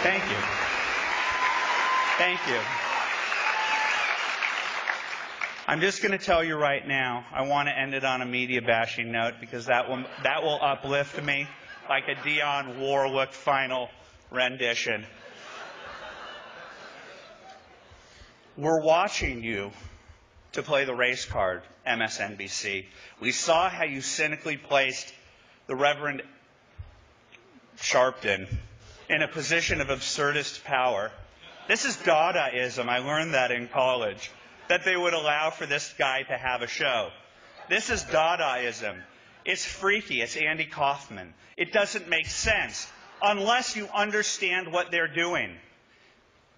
Thank you. Thank you. I'm just going to tell you right now, I want to end it on a media bashing note because that will uplift me like a Dionne Warwick final rendition. We're watching you to play the race card, MSNBC. We saw how you cynically placed the Reverend Sharpton in a position of absurdist power. This is Dadaism. I learned that in college, that they would allow for this guy to have a show. This is Dadaism. It's freaky. It's Andy Kaufman. It doesn't make sense unless you understand what they're doing.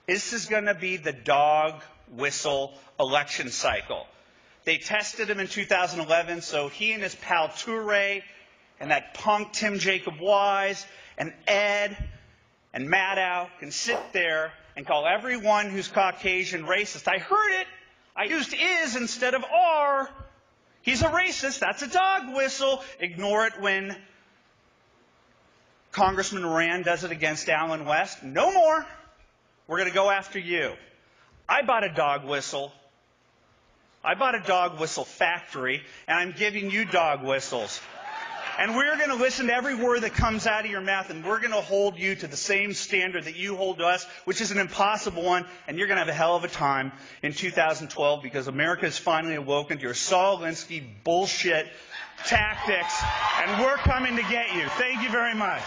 This is going to be the dog whistle election cycle. They tested him in 2011, so he and his pal Toure and that punk Tim Jacob Wise and Ed and Maddow can sit there and call everyone who's Caucasian racist. I heard it. I used is instead of are. He's a racist. That's a dog whistle. Ignore it when Congressman Rand does it against Allen West. No more. We're going to go after you. I bought a dog whistle. I bought a dog whistle factory, and I'm giving you dog whistles. And we're going to listen to every word that comes out of your mouth, and we're going to hold you to the same standard that you hold to us, which is an impossible one, and you're going to have a hell of a time in 2012 because America has finally awoken to your Saul Alinsky bullshit tactics, and we're coming to get you. Thank you very much.